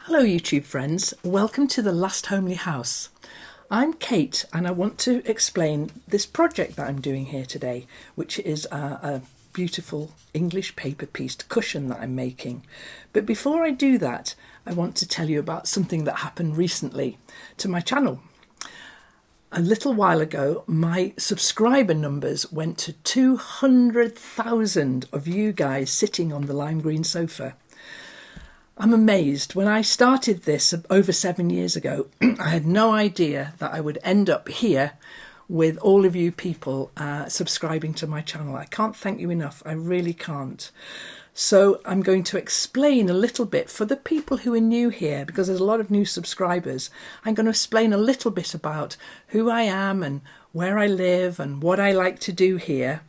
Hello YouTube friends, welcome to the Last Homely House. I'm Kate and I want to explain this project that I'm doing here today, which is a beautiful English paper pieced cushion that I'm making. But before I do that, I want to tell you about something that happened recently to my channel. A little while ago, my subscriber numbers went to 200,000 of you guys sitting on the lime green sofa. I'm amazed. When I started this over 7 years ago, I had no idea that I would end up here with all of you people subscribing to my channel. I can't thank you enough. I really can't. So I'm going to explain a little bit for the people who are new here, because there's a lot of new subscribers. I'm going to explain a little bit about who I am and where I live and what I like to do here.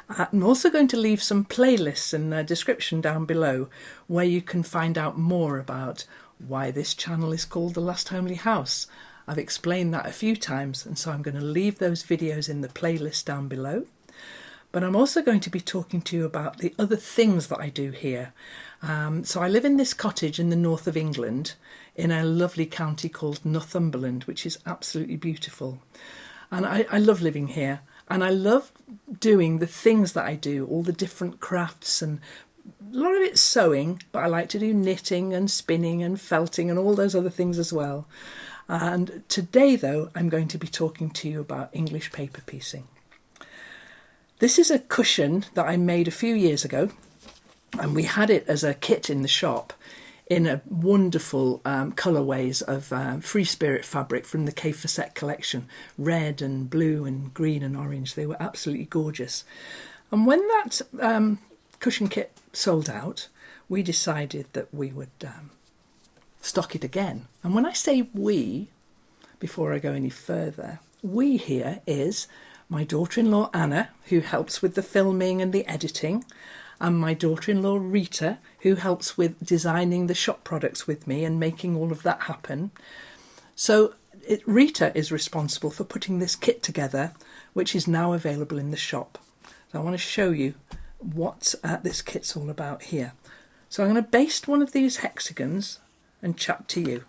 I'm also going to leave some playlists in the description down below where you can find out more about why this channel is called The Last Homely House. I've explained that a few times, and so I'm going to leave those videos in the playlist down below. But I'm also going to be talking to you about the other things that I do here. So I live in this cottage in the north of England in a lovely county called Northumberland, which is absolutely beautiful. And I love living here. And I love doing the things that I do, all the different crafts, and a lot of it's sewing, but I like to do knitting and spinning and felting and all those other things as well. And today, though, I'm going to be talking to you about English paper piecing. This is a cushion that I made a few years ago, and we had it as a kit in the shop in a wonderful colourways of Free Spirit fabric from the K Facette collection, red and blue and green and orange. They were absolutely gorgeous. And when that cushion kit sold out, we decided that we would stock it again. And when I say we, before I go any further, we here is my daughter-in-law Anna, who helps with the filming and the editing, and my daughter-in-law Rita, who helps with designing the shop products with me and making all of that happen. So Rita is responsible for putting this kit together, which is now available in the shop. So I want to show you what this kit's all about here. So I'm going to baste one of these hexagons and chat to you.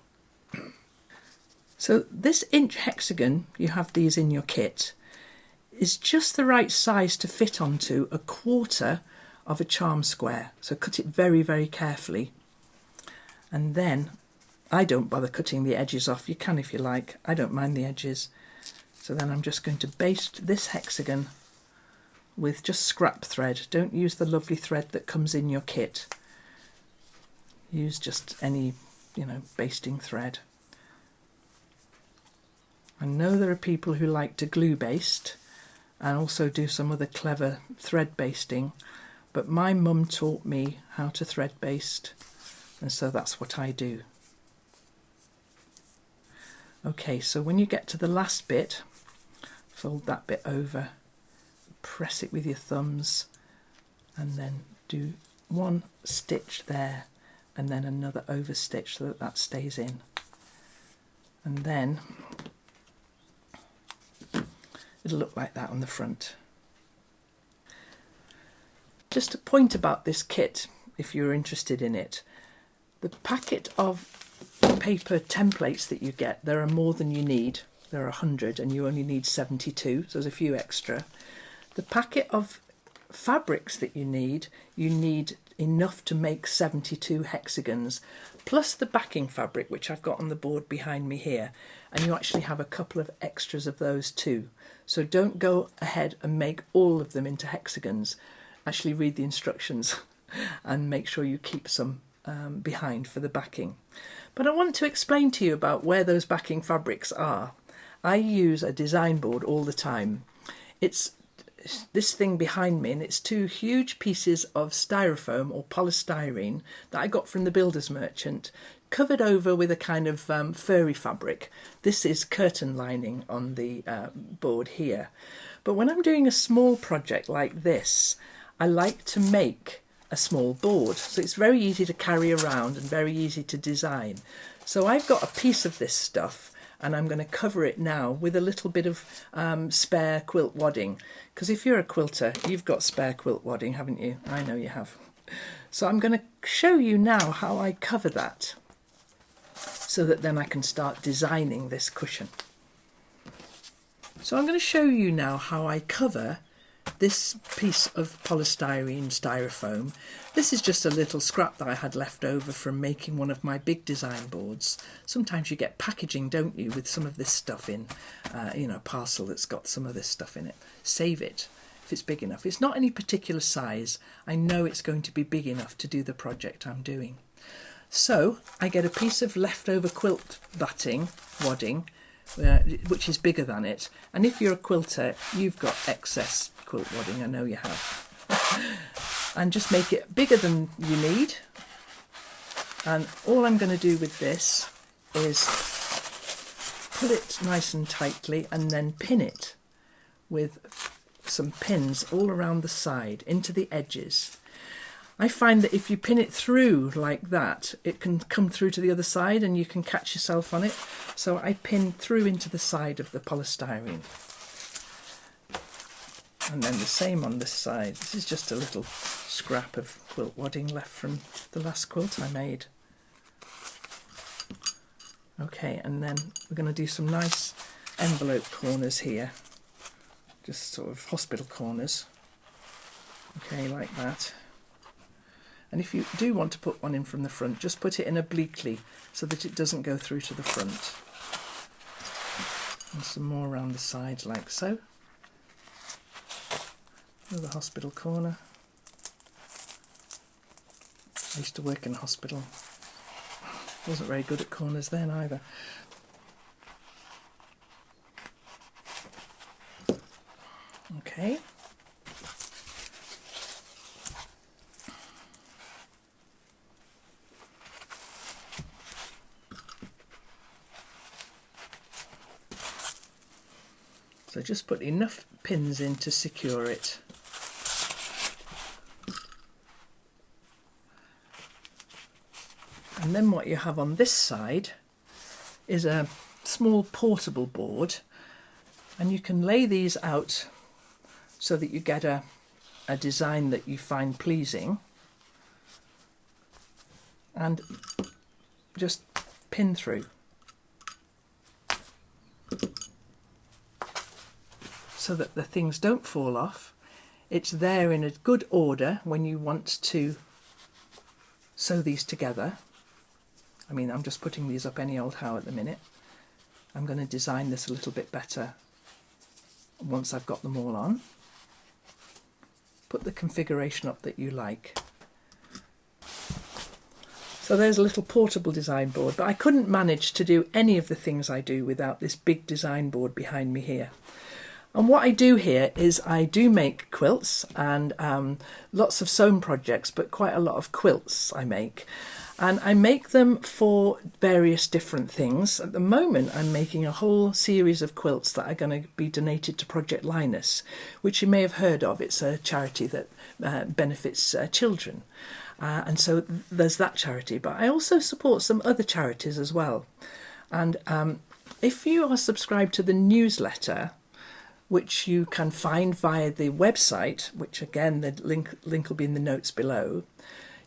So this inch hexagon, you have these in your kit, is just the right size to fit onto a quarter of a charm square. So cut it very, very carefully. And then I don't bother cutting the edges off. You can if you like. I don't mind the edges. So then I'm just going to baste this hexagon with just scrap thread. Don't use the lovely thread that comes in your kit. Use just any, basting thread. I know there are people who like to glue baste and also do some other clever thread basting, but my mum taught me how to thread baste, and so that's what I do. Okay, so when you get to the last bit, fold that bit over, press it with your thumbs, and then do one stitch there, and then another over stitch so that that stays in. And then it'll look like that on the front. Just a point about this kit, if you're interested in it. The packet of paper templates that you get, there are more than you need. There are 100 and you only need 72, so there's a few extra. The packet of fabrics that you need enough to make 72 hexagons, plus the backing fabric, which I've got on the board behind me here, and you actually have a couple of extras of those too. So don't go ahead and make all of them into hexagons. Actually read the instructions and make sure you keep some behind for the backing. But I want to explain to you about where those backing fabrics are. I use a design board all the time. It's this thing behind me, and it's two huge pieces of styrofoam or polystyrene that I got from the builder's merchant, covered over with a kind of furry fabric. This is curtain lining on the board here. But when I'm doing a small project like this, I like to make a small board, so it's very easy to carry around and very easy to design. So I've got a piece of this stuff, and I'm going to cover it now with a little bit of spare quilt wadding, because if you're a quilter, you've got spare quilt wadding, haven't you? I know you have. So I'm going to show you now how I cover that. so that then I can start designing this cushion. So I'm going to show you now how I cover this piece of polystyrene styrofoam. This is just a little scrap that I had left over from making one of my big design boards. Sometimes you get packaging, don't you, with some of this stuff in, you know, a parcel that's got some of this stuff in it. Save it if it's big enough. It's not any particular size. I know it's going to be big enough to do the project I'm doing. So I get a piece of leftover quilt batting, wadding, which is bigger than it. And if you're a quilter, you've got excess quilt wadding, I know you have. And just make it bigger than you need. And all I'm going to do with this is pull it nice and tightly and then pin it with some pins all around the side into the edges. I find that if you pin it through like that, it can come through to the other side and you can catch yourself on it. So I pin through into the side of the polystyrene. And then the same on this side. This is just a little scrap of quilt wadding left from the last quilt I made. Okay, and then we're going to do some nice envelope corners here. Just sort of hospital corners. Okay, like that. And if you do want to put one in from the front, just put it in obliquely so that it doesn't go through to the front. And some more around the sides like so. Another hospital corner. I used to work in a hospital. Wasn't very good at corners then either. Okay. So just put enough pins in to secure it. And then what you have on this side is a small portable board, and you can lay these out so that you get a design that you find pleasing, and just pin through. So that the things don't fall off. It's there in a good order when you want to sew these together. I mean, I'm just putting these up any old how at the minute. I'm going to design this a little bit better once I've got them all on. Put the configuration up that you like. So there's a little portable design board, but I couldn't manage to do any of the things I do without this big design board behind me here. And what I do here is I do make quilts and lots of sewn projects, but quite a lot of quilts I make. And I make them for various different things. At the moment, I'm making a whole series of quilts that are going to be donated to Project Linus, which you may have heard of. It's a charity that benefits children. And so there's that charity. But I also support some other charities as well. And if you are subscribed to the newsletter, which you can find via the website, which again, the link will be in the notes below.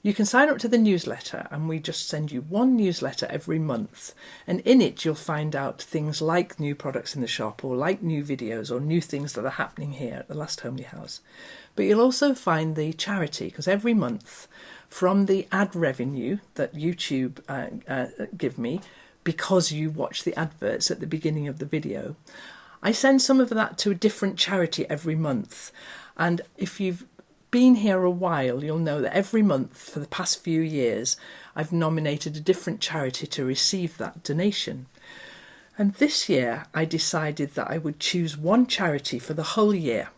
You can sign up to the newsletter, and we just send you one newsletter every month. And in it, you'll find out things like new products in the shop, or like new videos, or new things that are happening here at the Last Homely House. But you'll also find the charity, because every month, from the ad revenue that YouTube give me, because you watch the adverts at the beginning of the video, I send some of that to a different charity every month. And if you've been here a while, you'll know that every month for the past few years, I've nominated a different charity to receive that donation. And this year, I decided that I would choose one charity for the whole year.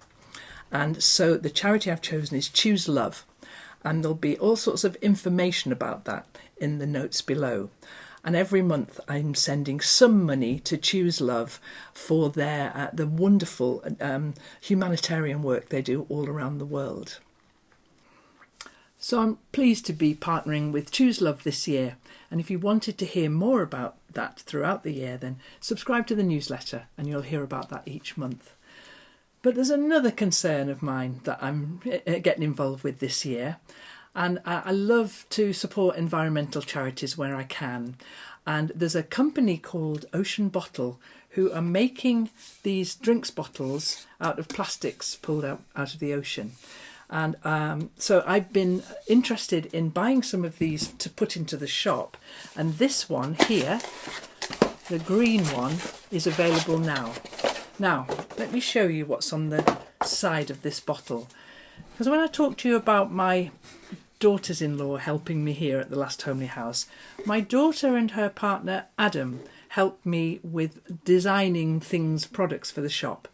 And so the charity I've chosen is Choose Love. And there'll be all sorts of information about that in the notes below. And every month I'm sending some money to Choose Love for their the wonderful humanitarian work they do all around the world. So I'm pleased to be partnering with Choose Love this year. And if you wanted to hear more about that throughout the year, then subscribe to the newsletter and you'll hear about that each month. But there's another concern of mine that I'm getting involved with this year. And I love to support environmental charities where I can. And there's a company called Ocean Bottle who are making these drinks bottles out of plastics pulled out of the ocean. And so I've been interested in buying some of these to put into the shop. And this one here, the green one, is available now. Now, let me show you what's on the side of this bottle. Because when I talked to you about my daughters-in-law helping me here at the Last Homely House, my daughter and her partner Adam helped me with designing products for the shop.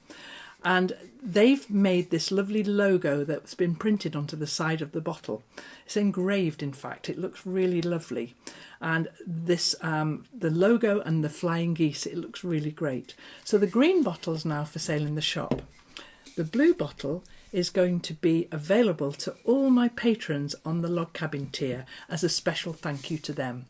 And they've made this lovely logo that's been printed onto the side of the bottle. It's engraved, in fact. It looks really lovely. And this, the logo and the flying geese, it looks really great. So the green bottle is now for sale in the shop. The blue bottle is going to be available to all my patrons on the log cabin tier as a special thank you to them.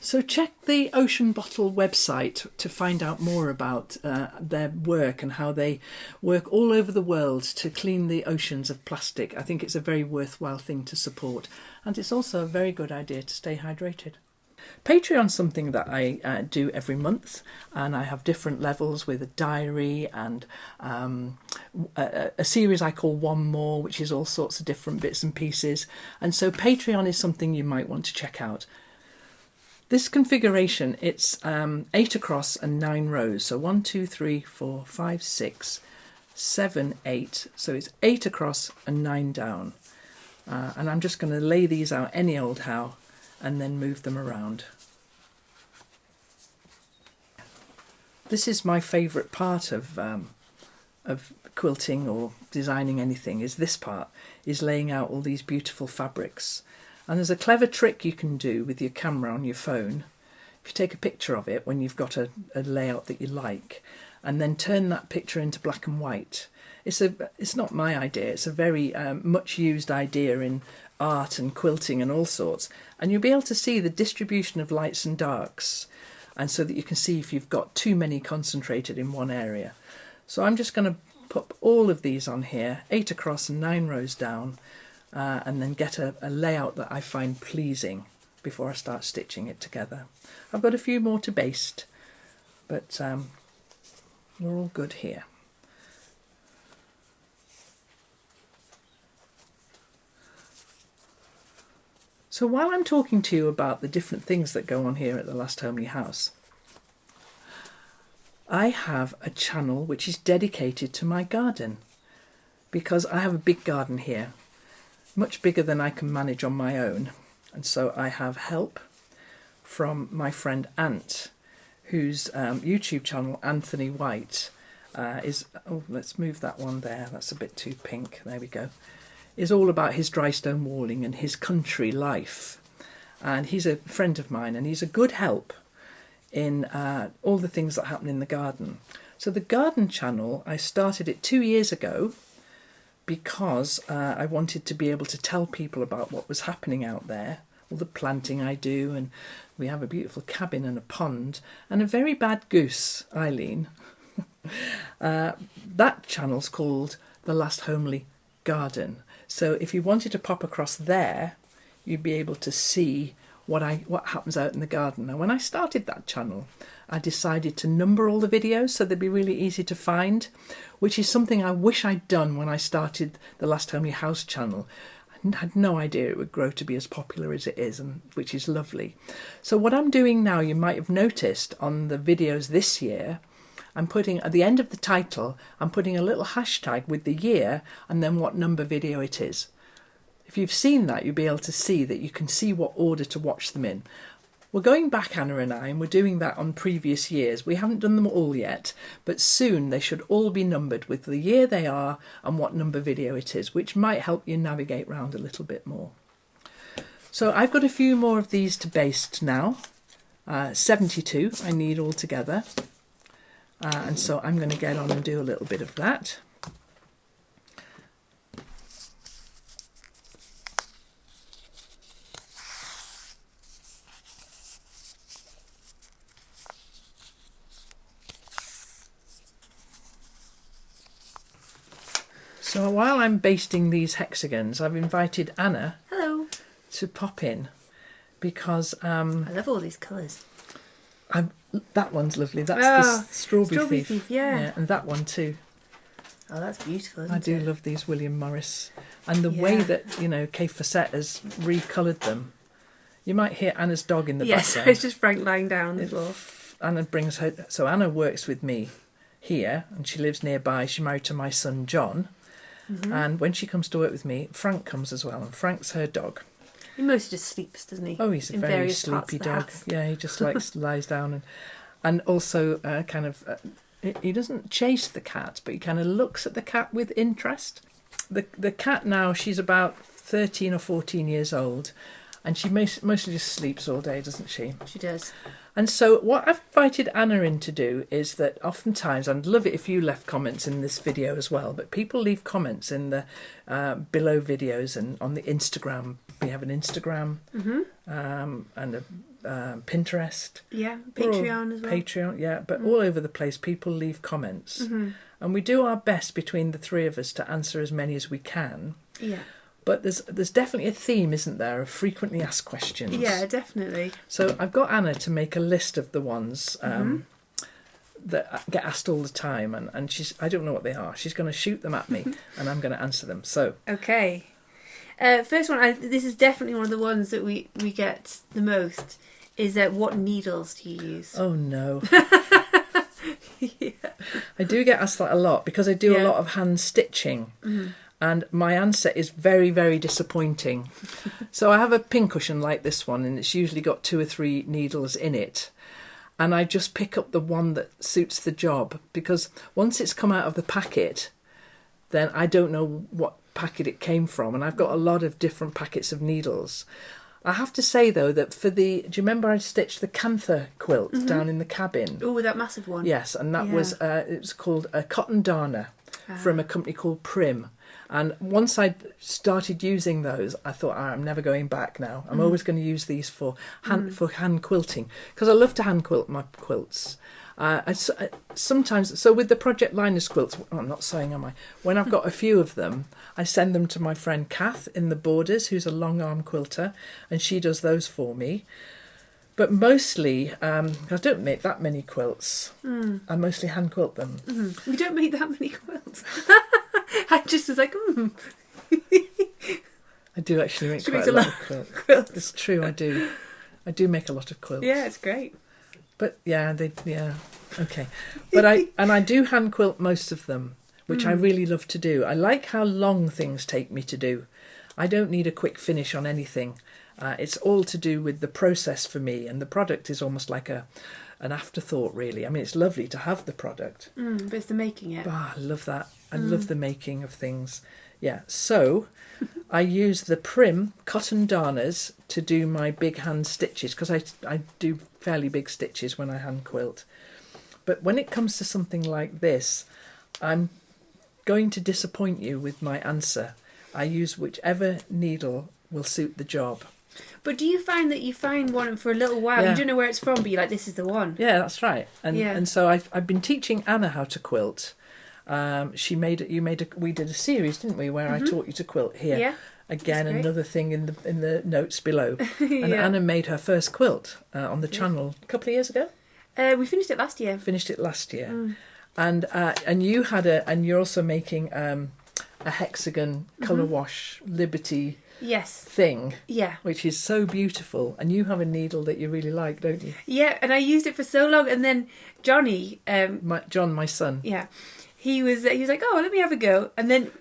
So check the Ocean Bottle website to find out more about their work and how they work all over the world to clean the oceans of plastic. I think it's a very worthwhile thing to support, and it's also a very good idea to stay hydrated. Patreon's something that I do every month, and I have different levels with a diary and a series I call One More, which is all sorts of different bits and pieces. And so Patreon is something you might want to check out. This configuration, it's 8 across and 9 rows. So 1, 2, 3, 4, 5, 6, 7, 8. So it's 8 across and 9 down. And I'm just going to lay these out any old how and then move them around. This is my favourite part of quilting or designing anything, is this part, is laying out all these beautiful fabrics. And there's a clever trick you can do with your camera on your phone. If you take a picture of it when you've got a layout that you like, and then turn that picture into black and white. It's not my idea, it's a very much used idea in art and quilting and all sorts. And you'll be able to see the distribution of lights and darks, and so that you can see if you've got too many concentrated in one area. So I'm just going to put all of these on here, 8 across and 9 rows down, and then get a layout that I find pleasing before I start stitching it together. I've got a few more to baste, but we're all good here. So while I'm talking to you about the different things that go on here at the Last Homely House, I have a channel which is dedicated to my garden, because I have a big garden here, much bigger than I can manage on my own. And so I have help from my friend Ant, whose YouTube channel, Anthony White, is... Oh, let's move that one there. That's a bit too pink. There we go. Is all about his dry stone walling and his country life. And he's a friend of mine, and he's a good help in all the things that happen in the garden. So the garden channel, I started it 2 years ago because I wanted to be able to tell people about what was happening out there, all the planting I do, and we have a beautiful cabin and a pond, and a very bad goose, Eileen. That channel's called The Last Homely Garden. So if you wanted to pop across there, you'd be able to see what happens out in the garden. Now, when I started that channel, I decided to number all the videos so they'd be really easy to find, which is something I wish I'd done when I started the Last Homely House channel. I had no idea it would grow to be as popular as it is, and which is lovely. So what I'm doing now, you might have noticed on the videos this year, I'm putting, at the end of the title, I'm putting a little hashtag with the year and then what number video it is. If you've seen that, you'll be able to see that you can see what order to watch them in. We're going back, Anna and I, and we're doing that on previous years. We haven't done them all yet, but soon they should all be numbered with the year they are and what number video it is, which might help you navigate round a little bit more. So I've got a few more of these to baste now. 72 I need all together. And so I'm going to get on and do a little bit of that. So while I'm basting these hexagons, I've invited Anna Hello. to pop in because I love all these colours. that one's lovely. That's the strawberry thief. Yeah, and that one too. Oh, that's beautiful, I do love these William Morris. And the way that, Kay Fawcett has recoloured them. You might hear Anna's dog in the background. Yes, it's just Frank lying down on the floor. Anna brings her... So Anna works with me here, and she lives nearby. She's married to my son, John. Mm-hmm. And when she comes to work with me, Frank comes as well, and Frank's her dog. He mostly just sleeps, doesn't he? Oh, he's a very sleepy dog. Yeah, he just lies down. And also kind of... he doesn't chase the cat, but he kind of looks at the cat with interest. The cat now, she's about 13 or 14 years old, and she mostly just sleeps all day, doesn't she? She does. And so what I've invited Anna in to do is that oftentimes, I'd love it if you left comments in this video as well, but people leave comments in the below videos and on the Instagram. We have an Instagram and a Pinterest. Yeah, Patreon as well. Patreon, yeah, but all over the place people leave comments. Mm-hmm. And we do our best between the three of us to answer as many as we can. Yeah. But there's definitely a theme, isn't there, of frequently asked questions. Yeah, definitely. So I've got Anna to make a list of the ones that get asked all the time, and I don't know what they are. She's going to shoot them at me, and I'm going to answer them. So okay. First one, this is definitely one of the ones that we get the most, is what needles do you use? Oh, no. Yeah. I do get asked that a lot because I do a lot of hand stitching. Mm-hmm. And my answer is very, very disappointing. So I have a pincushion like this one, and it's usually got 2 or 3 needles in it. And I just pick up the one that suits the job, because once it's come out of the packet, then I don't know what packet it came from. And I've got a lot of different packets of needles. I have to say, though, that do you remember I stitched the Cantha quilt down in the cabin? Oh, that massive one. Yes, and that was, it was called a cotton darner from a company called Prim. And once I started using those, I thought, I'm never going back now. I'm always going to use these for hand quilting, because I love to hand quilt my quilts. Sometimes, so with the Project Linus quilts, I'm not sewing, am I? When I've got a few of them, I send them to my friend Kath in the Borders, who's a long arm quilter, and she does those for me. But mostly, I don't make that many quilts. I mostly hand quilt them. You don't make that many quilts? I just was like, I do actually make quite a lot of quilts. It's true, I do. I do make a lot of quilts. Yeah, it's great. But okay. But I do hand quilt most of them, which I really love to do. I like how long things take me to do. I don't need a quick finish on anything. It's all to do with the process for me, and the product is almost like an afterthought, really. I mean, it's lovely to have the product. But it's the making it. I love that. I love the making of things. Yeah, so I use the Prim cotton darners to do my big hand stitches, because I do fairly big stitches when I hand quilt. But when it comes to something like this, I'm going to disappoint you with my answer. I use whichever needle will suit the job. But do you find that you find one for a little while, you don't know where it's from, but you're like, this is the one? Yeah, that's right. And so I've been teaching Anna how to quilt. We did a series, didn't we, where I taught you to quilt here. Yeah. Again, another thing in the notes below. And Anna made her first quilt on the channel a couple of years ago. We finished it last year. And you had and you're also making a hexagon colour wash Liberty thing, which is so beautiful. And you have a needle that you really like, don't you? Yeah, and I used it for so long, and then Johnny, John, my son, he was like, oh, let me have a go, and then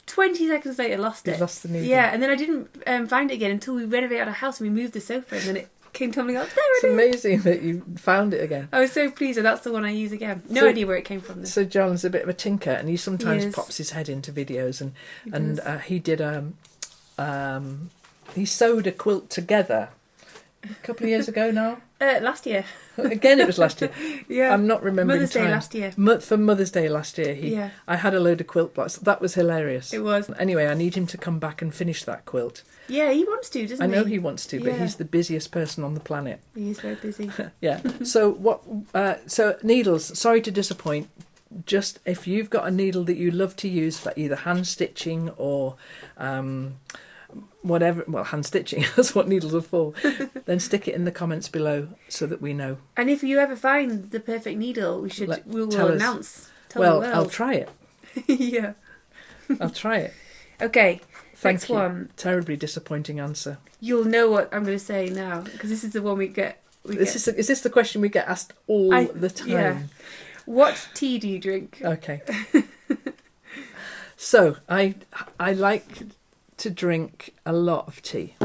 20 seconds later lost it. Lost the needle. Yeah, and then I didn't find it again until we renovated our house and we moved the sofa, and then it came tumbling up. There it's amazing that you found it again. I was so pleased that that's the one I use again. No idea where it came from, though. So John's a bit of a tinker, and he sometimes pops his head into videos, and he did he sewed a quilt together a couple of years ago now. Last year. Again, it was last year. Yeah. I'm not remembering Mother's Day last year. For Mother's Day last year, I had a load of quilt blocks. That was hilarious. It was. Anyway, I need him to come back and finish that quilt. Yeah, he wants to, doesn't he? I know he wants to, but he's the busiest person on the planet. He is very busy. Yeah. So so needles. Sorry to disappoint. Just if you've got a needle that you love to use for either hand stitching or whatever, well, hand stitching, that's what needles are for, then stick it in the comments below so that we know. And if you ever find the perfect needle, we will announce. Tell the world. I'll try it. Yeah. I'll try it. Okay. Thank Next you. one. Terribly disappointing answer. You'll know what I'm going to say now, because this is the one we get. Is this the question we get asked all the time? Yeah. What tea do you drink? Okay. So I like to drink a lot of tea,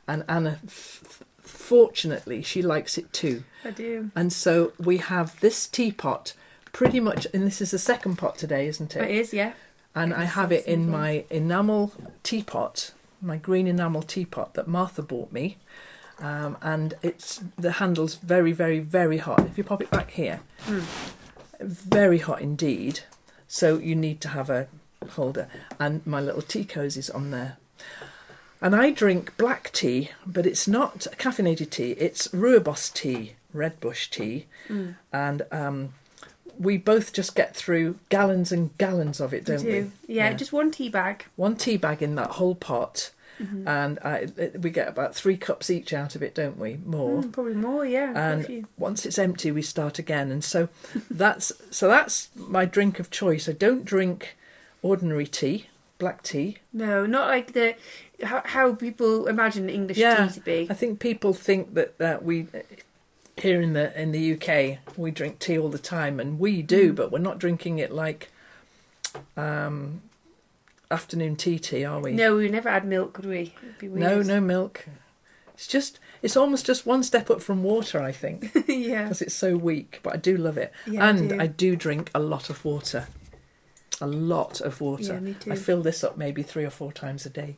and Anna, fortunately, she likes it too. I do. And so we have this teapot, pretty much, and this is the second pot today, isn't it? It is, yeah. And I have it in my enamel teapot, my green enamel teapot that Martha bought me. And the handle's very, very, very hot. If you pop it back here, very hot indeed. So you need to have a holder. And my little tea cozy's on there. And I drink black tea, but it's not caffeinated tea. It's rooibos tea, red bush tea. And we both just get through gallons and gallons of it, don't we? Yeah, just one tea bag. One tea bag in that whole pot. And we get about 3 cups each out of it, don't we? More, probably more, yeah. And once it's empty, we start again. And so that's my drink of choice. I don't drink ordinary tea, black tea. No, not like how people imagine English tea to be. I think people think that we here in the UK we drink tea all the time, and we do, but we're not drinking it like afternoon tea, are we? No, we never had milk, could we? It'd be weird. No milk. It's almost just one step up from water, I think. Yeah. Because it's so weak, but I do love it. Yeah, and I do drink a lot of water. A lot of water. Yeah, me too. I fill this up maybe 3 or 4 times a day.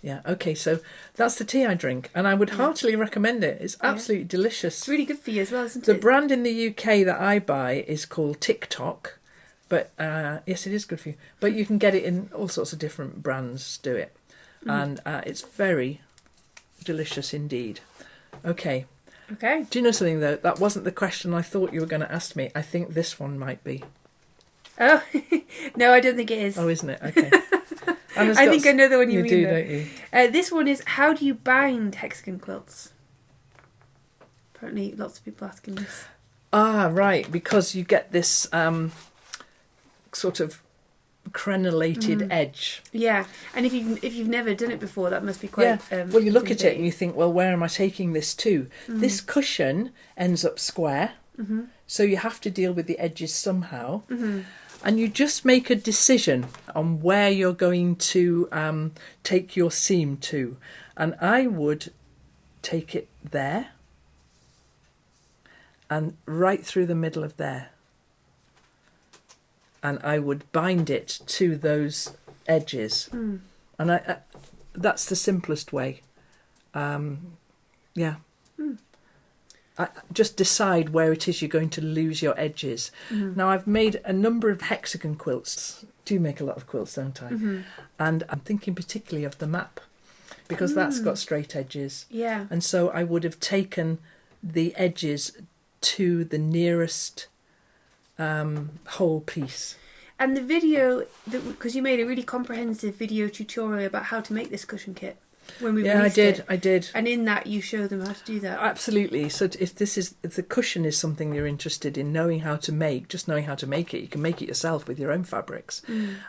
Yeah, okay, so that's the tea I drink, and I would heartily recommend it. It's absolutely delicious. It's really good for you as well, isn't The it? brand in the UK that I buy is called TikTok. But yes, it is good for you. But you can get it in all sorts of different brands. Do it, and it's very delicious indeed. Okay. Okay. Do you know something though? That wasn't the question I thought you were going to ask me. I think this one might be. Oh no, I don't think it is. Oh, isn't it? Okay. I think I know the one you mean. You do, though. don't you? This one is, how do you bind hexagon quilts? Apparently, lots of people asking this. Ah, right. Because you get this sort of crenellated edge. Yeah, and if you've never done it before, that must be quite. Well, you look at it and you think, well, where am I taking this to? This cushion ends up square, so you have to deal with the edges somehow, and you just make a decision on where you're going to take your seam to, and I would take it there and right through the middle of there. And I would bind it to those edges. And that's the simplest way. Just decide where it is you're going to lose your edges. Now, I've made a number of hexagon quilts. Do make a lot of quilts, don't I? And I'm thinking particularly of the map, because that's got straight edges. Yeah. And so I would have taken the edges to the nearest whole piece. And the video, because you made a really comprehensive video tutorial about how to make this cushion kit when we released it. I did. And in that, you show them how to do that. Absolutely. So if the cushion is something you're interested in knowing how to make, just knowing how to make it, you can make it yourself with your own fabrics.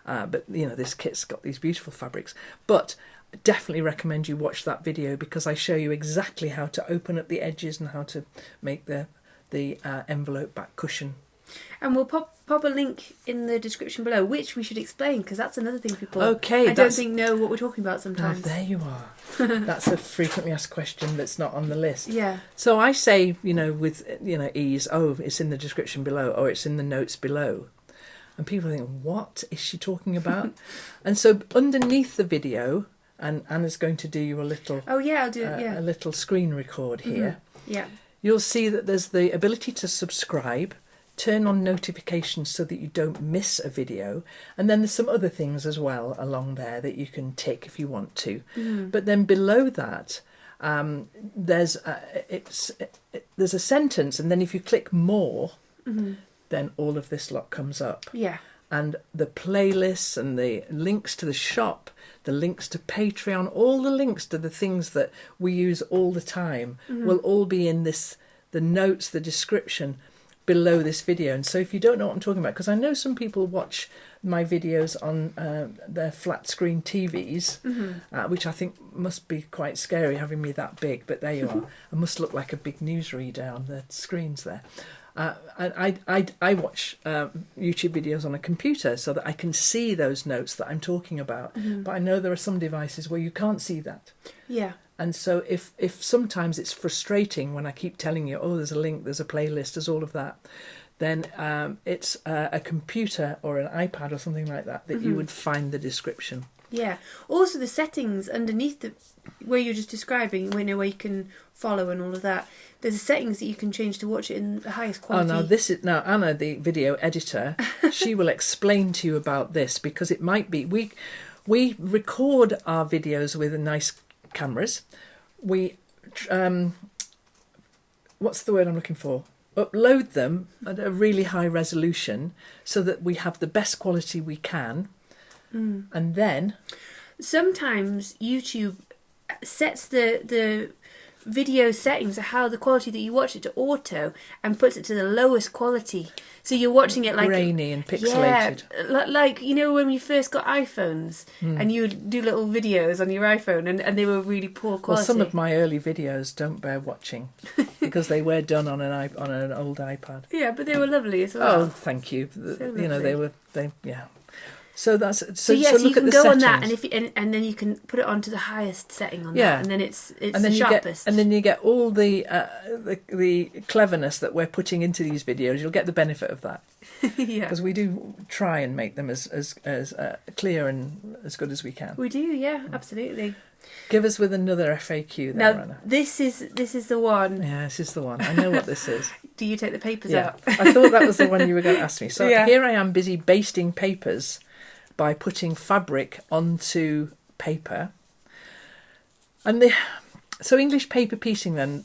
But this kit's got these beautiful fabrics. But I definitely recommend you watch that video, because I show you exactly how to open up the edges and how to make the envelope back cushion. And we'll pop a link in the description below, which we should explain, because that's another thing people I don't think know what we're talking about sometimes. Oh, there you are. That's a frequently asked question that's not on the list. Yeah. So I say, with ease, oh, it's in the description below, or it's in the notes below. And people think, what is she talking about? And so underneath the video, and Anna's going to do you a little... Oh, yeah, I'll do it, a little screen record here. Yeah. You'll see that there's the ability to subscribe, turn on notifications so that you don't miss a video, and then there's some other things as well along there that you can tick if you want to. But then below that, there's a sentence, and then if you click more, then all of this lot comes up. Yeah. and the playlists and the links to the shop, the links to Patreon, all the links to the things that we use all the time will all be in this, the notes, the description below this video. And so if you don't know what I'm talking about, because I know some people watch my videos on their flat screen TVs, which I think must be quite scary having me that big, but there you are. I must look like a big newsreader on the screens there. I watch YouTube videos on a computer so that I can see those notes that I'm talking about. But I know there are some devices where you can't see that. Yeah. And so if sometimes it's frustrating when I keep telling you, oh, there's a link, there's a playlist, there's all of that, then it's a computer or an iPad or something like that you would find the description. Yeah. Also, the settings underneath where you're just describing, where you can follow and all of that. There's settings that you can change to watch it in the highest quality. Oh, now Anna, the video editor, she will explain to you about this, because it might be we record our videos with nice cameras. We what's the word I'm looking for? Upload them at a really high resolution so that we have the best quality we can. And then sometimes YouTube sets the video settings of how the quality that you watch it to auto and puts it to the lowest quality. So you're watching it like grainy and pixelated. Yeah, like, you know, when you first got iPhones and you would do little videos on your iPhone and they were really poor quality. Well, some of my early videos don't bear watching because they were done on an old iPad. Yeah, but they were lovely as well. Oh, thank you. So you know, lovely. yeah. So that's so look you at can the go settings. on that, and then you can put it onto the highest setting on that, and then it's and then the sharpest. And then you get all the cleverness that we're putting into these videos. You'll get the benefit of that. Yeah, because we do try and make them as clear and as good as we can. We do, yeah, absolutely. Give us with another FAQ there, now, Anna. This is the one. Yeah, this is the one. I know what this is. Do you take the papers out? I thought that was the one you were going to ask me. So yeah. Here I am busy basting papers by putting fabric onto paper. And so English paper piecing then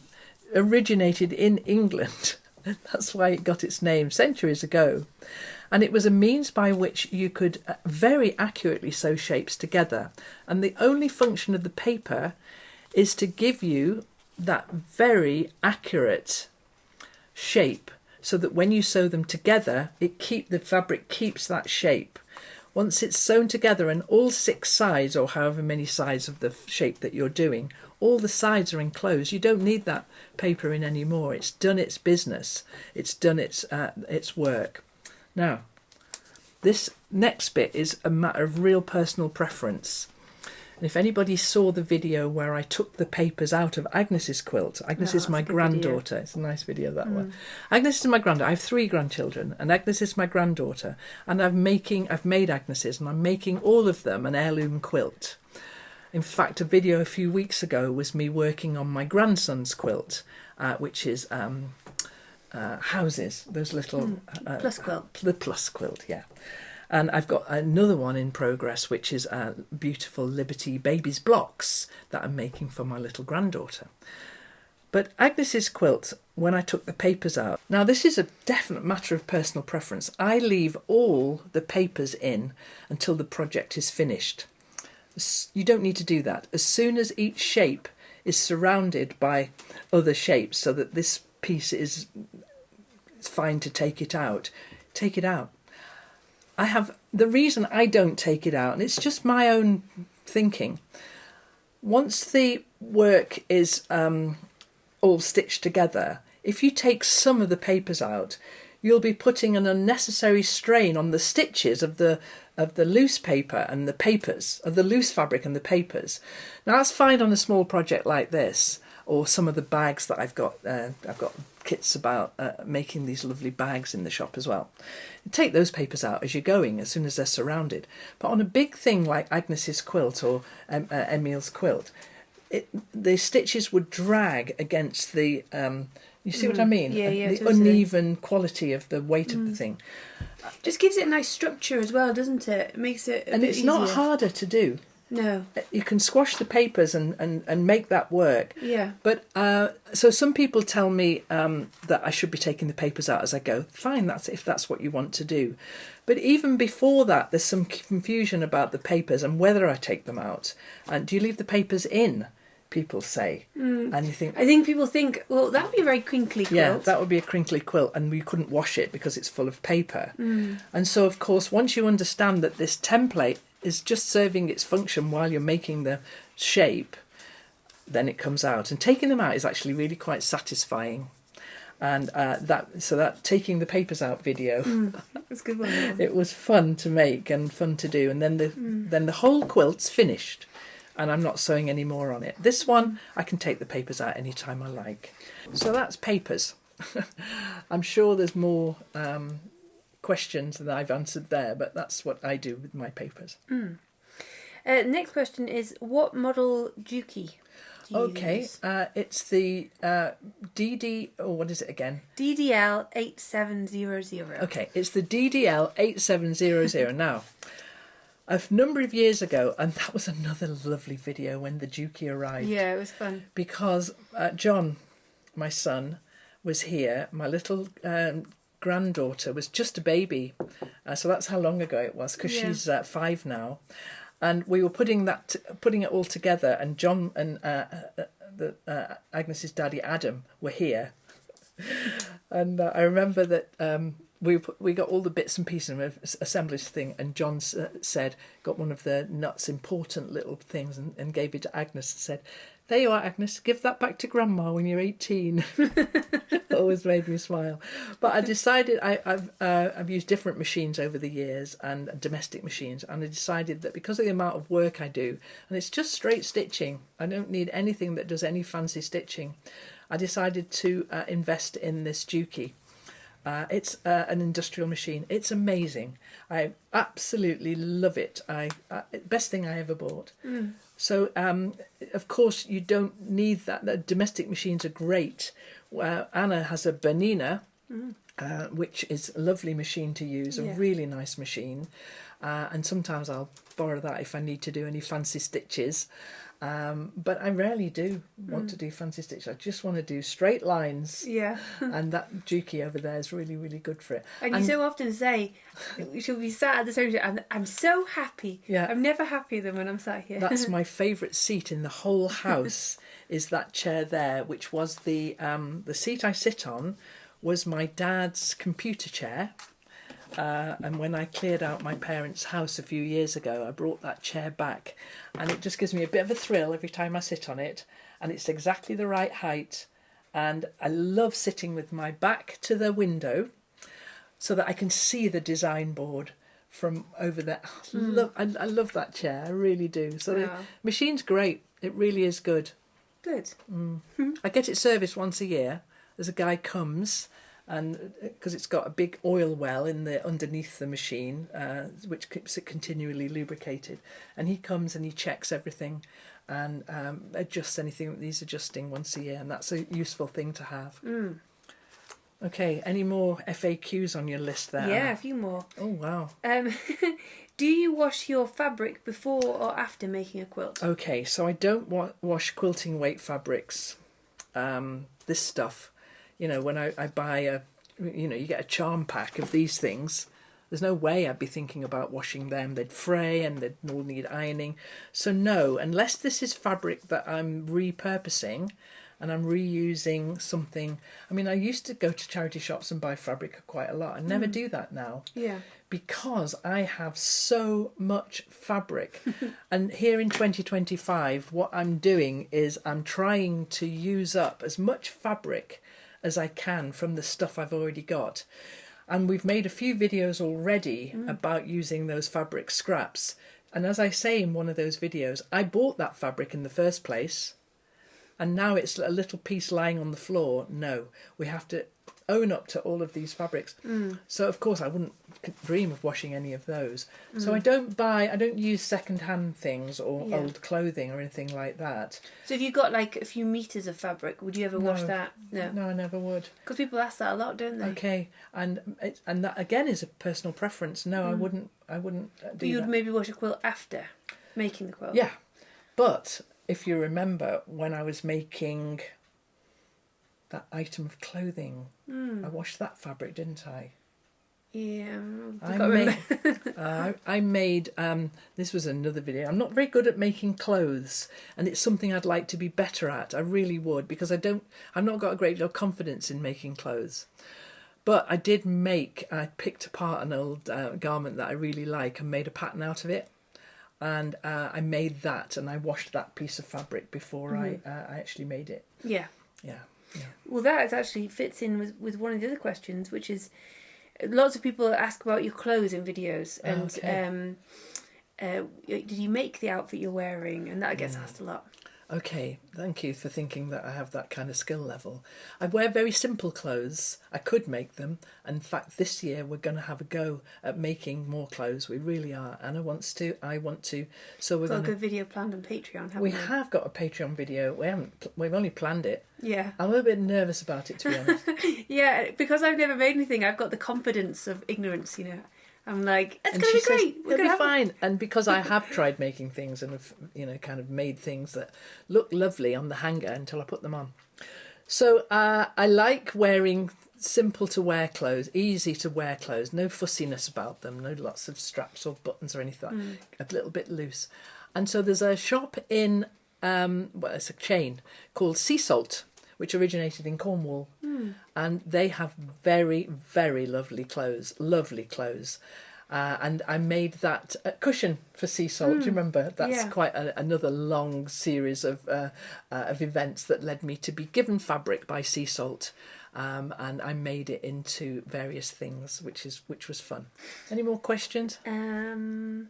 originated in England. That's why it got its name centuries ago. And it was a means by which you could very accurately sew shapes together. And the only function of the paper is to give you that very accurate shape so that when you sew them together, the fabric keeps that shape. Once it's sewn together and all 6 sides, or however many sides of the shape that you're doing, all the sides are enclosed. You don't need that paper in anymore. It's done its business. It's done its work. Now, this next bit is a matter of real personal preference. And if anybody saw the video where I took the papers out of Agnes's quilt, Agnes is my granddaughter. It's a nice video, that one. Agnes is my granddaughter. I have 3 grandchildren, and Agnes is my granddaughter. And I've made Agnes's, and I'm making all of them an heirloom quilt. In fact, a video a few weeks ago was me working on my grandson's quilt, which is houses, those little... plus quilt. The plus quilt, yeah. And I've got another one in progress, which is beautiful Liberty Babies blocks that I'm making for my little granddaughter. But Agnes's quilt, when I took the papers out... Now, this is a definite matter of personal preference. I leave all the papers in until the project is finished. You don't need to do that. As soon as each shape is surrounded by other shapes so that this piece is fine to take it out, take it out. The reason I don't take it out, and it's just my own thinking, once the work is all stitched together, if you take some of the papers out, you'll be putting an unnecessary strain on the stitches of the loose paper and the papers, of the loose fabric and the papers. Now that's fine on a small project like this, or some of the bags that I've got kits about making these lovely bags in the shop as well. You take those papers out as you're going, as soon as they're surrounded. But on a big thing like Agnes's quilt or Emile's quilt, the stitches would drag against the... you see what I mean? Yeah, the totally. Uneven quality of the weight of the thing. Just gives it a nice structure as well, doesn't it? It makes it a and bit it's not easier. harder to do. No. You can squash the papers and make that work. Yeah. But so some people tell me that I should be taking the papers out as I go. Fine, if that's what you want to do. But even before that, there's some confusion about the papers and whether I take them out. And do you leave the papers in? People say. And you think... I think people think, well, that would be a very crinkly quilt. Yeah, that would be a crinkly quilt, and we couldn't wash it because it's full of paper. And so, of course, once you understand that this template is just serving its function while you're making the shape, then it comes out. And taking them out is actually really quite satisfying. And that taking the papers out video, That's a good one. Yeah. it was fun to make and fun to do. And then the whole quilt's finished, and I'm not sewing any more on it. This one, I can take the papers out anytime I like. So that's papers. I'm sure there's more questions that I've answered there, but that's what I do with my papers. Next question is, what model Juki do you use? It's the DD, or what is it again? DDL 8700. Okay, it's the DDL 8700. Now, a number of years ago, and that was another lovely video when the Juki arrived. Yeah, it was fun. Because John, my son, was here. My little granddaughter was just a baby. So that's how long ago it was, because she's 5 now. And we were putting it all together, and John and Agnes's daddy Adam were here. And I remember that we got all the bits and pieces of an assemblage thing, and John said, got one of the nuts important little things and gave it to Agnes and said, "There you are, Agnes, give that back to Grandma when you're 18. It always made me smile. But I decided, I've used different machines over the years, and domestic machines, and I decided that because of the amount of work I do, and it's just straight stitching, I don't need anything that does any fancy stitching, I decided to invest in this Juki. It's an industrial machine. It's amazing. I absolutely love it. Best thing I ever bought. So, of course, you don't need that. The domestic machines are great. Anna has a Bernina, which is a lovely machine to use, a really nice machine. And sometimes I'll borrow that if I need to do any fancy stitches. But I rarely do want to do fancy stitches. I just want to do straight lines. Yeah. And that Juki over there is really, really good for it. And you so often say, she'll be sat at the sofa and I'm so happy. Yeah. I'm never happier than when I'm sat here. That's my favourite seat in the whole house, is that chair there, which was the seat I sit on was my dad's computer chair. And when I cleared out my parents' house a few years ago, I brought that chair back, and it just gives me a bit of a thrill every time I sit on it, and it's exactly the right height, and I love sitting with my back to the window so that I can see the design board from over there. I love that chair, I really do. So the machine's great, it really is good. Good. I get it serviced once a year. As a guy comes, and because it's got a big oil well underneath the machine, which keeps it continually lubricated, and he comes and he checks everything and adjusts anything that needs adjusting once a year, and that's a useful thing to have. Okay, any more FAQs on your list there? Yeah, a few more. Oh wow. Do you wash your fabric before or after making a quilt? Okay, so I don't wash quilting weight fabrics. This stuff, when I buy you get a charm pack of these things, there's no way I'd be thinking about washing them. They'd fray and they'd all need ironing. So no, unless this is fabric that I'm repurposing and I'm reusing something. I mean, I used to go to charity shops and buy fabric quite a lot. I never do that now. Yeah. Because I have so much fabric. And here in 2025, what I'm doing is I'm trying to use up as much fabric as I can from the stuff I've already got. And we've made a few videos already about using those fabric scraps. And as I say in one of those videos, I bought that fabric in the first place, and now it's a little piece lying on the floor. No, we have to own up to all of these fabrics. So of course I wouldn't dream of washing any of those. So I don't use second-hand things or old clothing or anything like that. So if you got like a few meters of fabric, would you ever wash that? No, I never would. Because people ask that a lot, don't they? Okay, and that again is a personal preference. No, I wouldn't do But you'd that. maybe wash a quilt after. Making the quilt. Yeah. But if you remember, when I was making that item of clothing, I washed that fabric, didn't I? Yeah, I I can't made, remember. I made, this was another video. I'm not very good at making clothes, and it's something I'd like to be better at. I really would, because I've not got a great deal of confidence in making clothes. But I picked apart an old garment that I really like and made a pattern out of it. And I made that, and I washed that piece of fabric before I actually made it. Yeah. Yeah. Well, that actually fits in with one of the other questions, which is lots of people ask about your clothes in videos, and did you make the outfit you're wearing? And that gets asked a lot. Okay, thank you for thinking that I have that kind of skill level. I wear very simple clothes. I could make them. In fact, this year we're going to have a go at making more clothes. We really are. Anna wants to. I want to. So we're Got going a good video planned on Patreon, haven't We we? have got a Patreon video. We've only planned it. Yeah. I'm a little bit nervous about it, to be honest. Yeah, because I've never made anything, I've got the confidence of ignorance, you know. I'm like, it's And going she to be says, great. it'll be fine. And because I have tried making things and have, kind of made things that look lovely on the hanger until I put them on. So I like wearing simple to wear clothes, easy to wear clothes, no fussiness about them, no lots of straps or buttons or anything, a little bit loose. And so there's a shop in, it's a chain called Sea Salt, which originated in Cornwall. And they have very, very lovely clothes. And I made that cushion for Sea Salt. Do you remember? That's quite another long series of events that led me to be given fabric by Sea Salt. And I made it into various things, which was fun. Any more questions? No,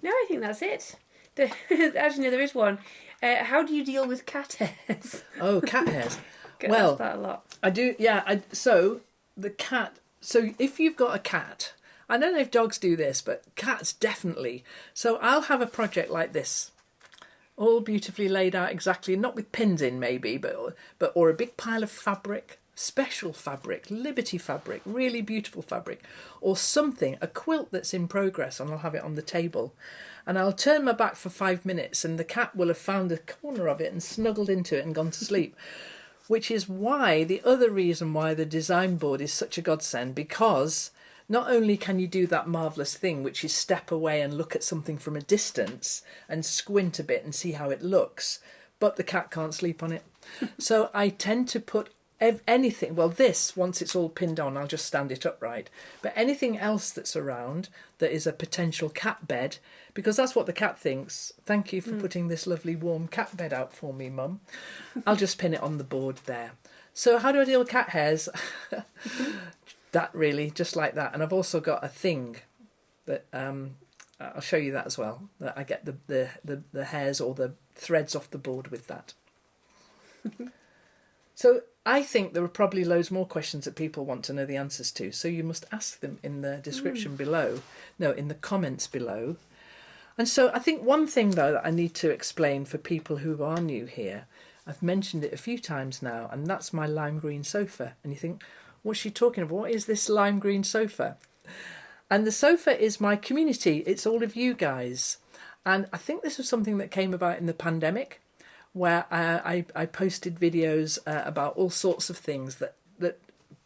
I think that's it. Actually, no, there is one. How do you deal with cat hairs? Oh, cat hairs. Get Well, asked that a lot. I do, yeah. So the cat. So if you've got a cat, I don't know if dogs do this, but cats definitely. So I'll have a project like this, all beautifully laid out exactly, not with pins in maybe, but or a big pile of fabric, special fabric, Liberty fabric, really beautiful fabric, or something, a quilt that's in progress, and I'll have it on the table. And I'll turn my back for 5 minutes, and the cat will have found a corner of it and snuggled into it and gone to sleep. Which is why, the other reason why the design board is such a godsend, because not only can you do that marvellous thing, which is step away and look at something from a distance and squint a bit and see how it looks, but the cat can't sleep on it. So I tend to put anything, well, this, once it's all pinned on, I'll just stand it upright. But anything else that's around that is a potential cat bed, because that's what the cat thinks. Thank you for putting this lovely warm cat bed out for me, Mum. I'll just pin it on the board there. So how do I deal with cat hairs? That really, just like that. And I've also got a thing that I'll show you that as well. That I get the hairs or the threads off the board with that. So I think there are probably loads more questions that people want to know the answers to. So you must ask them in the description below. No, in the comments below. And so I think one thing, though, that I need to explain for people who are new here, I've mentioned it a few times now, and that's my lime green sofa. And you think, what's she talking about? What is this lime green sofa? And the sofa is my community. It's all of you guys. And I think this was something that came about in the pandemic, where I posted videos about all sorts of things that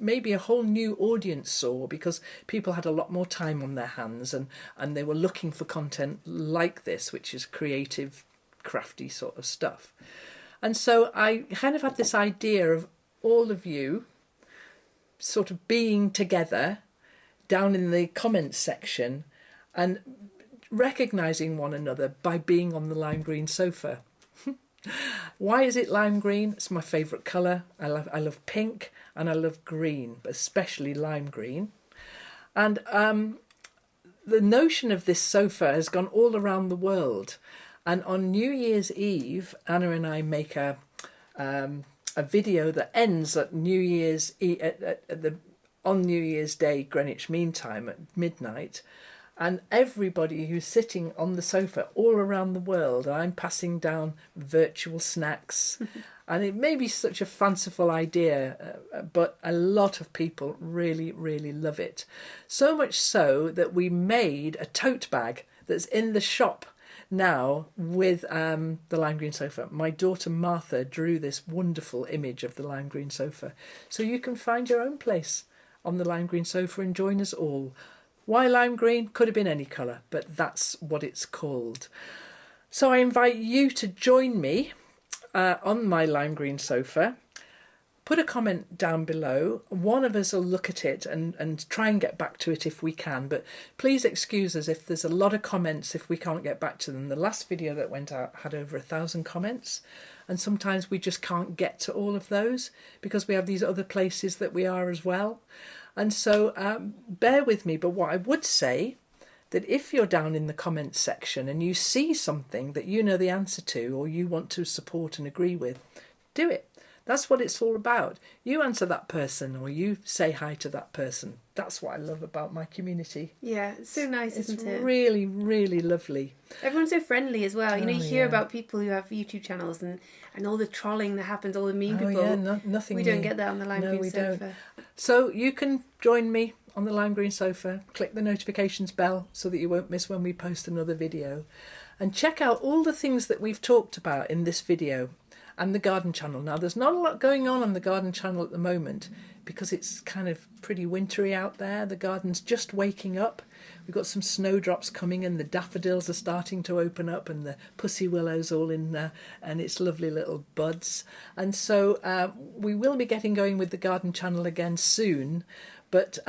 maybe a whole new audience saw, because people had a lot more time on their hands and they were looking for content like this, which is creative, crafty sort of stuff. And so I kind of had this idea of all of you sort of being together down in the comments section and recognising one another by being on the lime green sofa. Why is it lime green? It's my favourite colour. I love pink and I love green, but especially lime green. And the notion of this sofa has gone all around the world. And on New Year's Eve, Anna and I make a video that ends at New Year's on New Year's Day, Greenwich Mean Time at midnight. and everybody who's sitting on the sofa all around the world. I'm passing down virtual snacks. And it may be such a fanciful idea, but a lot of people really, really love it. So much so that we made a tote bag that's in the shop now with the lime green sofa. My daughter Martha drew this wonderful image of the lime green sofa. So you can find your own place on the lime green sofa and join us all. Why lime green? Could have been any colour, but that's what it's called. So I invite you to join me on my lime green sofa. Put a comment down below. One of us will look at it and try and get back to it if we can. But please excuse us if there's a lot of comments if we can't get back to them. The last video that went out had over 1,000 comments. And sometimes we just can't get to all of those because we have these other places that we are as well. And so bear with me. But what I would say, that if you're down in the comments section and you see something that you know the answer to or you want to support and agree with, do it. That's what it's all about. You answer that person or you say hi to that person. That's what I love about my community. Yeah, it's so nice, isn't it? It's really, really lovely. Everyone's so friendly as well. You know, you hear yeah. about people who have YouTube channels and all the trolling that happens, all the mean people. Yeah, nothing we don't get that on the lime green sofa. Don't. So you can join me on the lime green sofa. Click the notifications bell so that you won't miss when we post another video. And check out all the things that we've talked about in this video. And the garden channel. Now, there's not a lot going on the garden channel at the moment because it's kind of pretty wintry out there. The garden's just waking up. We've got some snowdrops coming and the daffodils are starting to open up and the pussy willow's all in there and its lovely little buds. And so we will be getting going with the garden channel again soon. But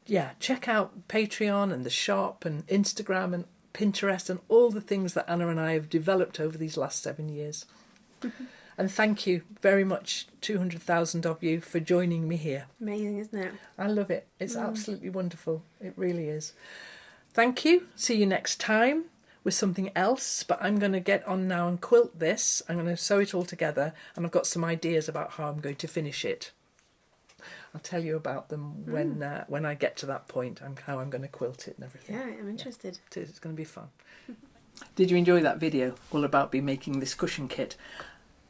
yeah, check out Patreon and the shop and Instagram and Pinterest and all the things that Anna and I have developed over these last 7 years. And thank you very much, 200,000 of you, for joining me here. Amazing, isn't it? I love it. It's absolutely wonderful. It really is. Thank you. See you next time with something else. But I'm going to get on now and quilt this. I'm going to sew it all together. And I've got some ideas about how I'm going to finish it. I'll tell you about them when I get to that point, and how I'm going to quilt it and everything. Yeah, I'm interested. Yeah, it is. It's going to be fun. Did you enjoy that video all about me making this cushion kit?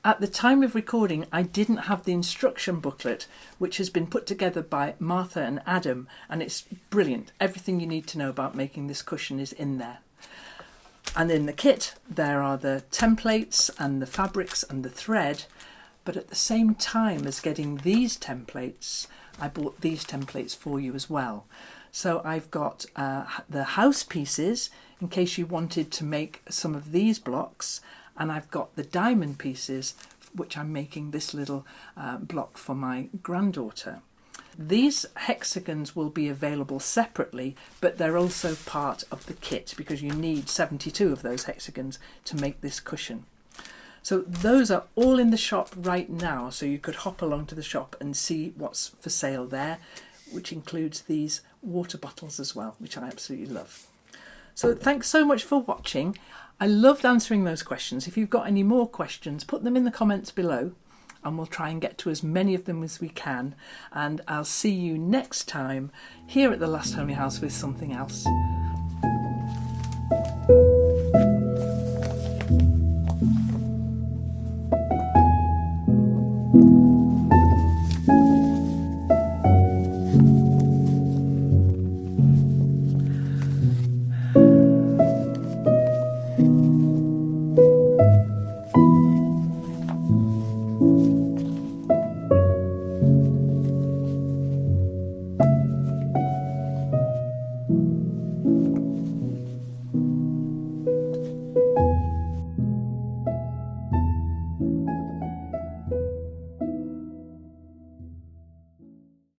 At the time of recording, I didn't have the instruction booklet, which has been put together by Martha and Adam, and it's brilliant. Everything you need to know about making this cushion is in there. And in the kit, there are the templates and the fabrics and the thread, but at the same time as getting these templates, I bought these templates for you as well. So I've got the house pieces, in case you wanted to make some of these blocks, and I've got the diamond pieces, which I'm making this little block for my granddaughter. These hexagons will be available separately, but they're also part of the kit because you need 72 of those hexagons to make this cushion. So those are all in the shop right now, so you could hop along to the shop and see what's for sale there, which includes these water bottles as well, which I absolutely love. So thanks so much for watching. I loved answering those questions. If you've got any more questions, put them in the comments below and we'll try and get to as many of them as we can. And I'll see you next time here at the Last Homely House with something else.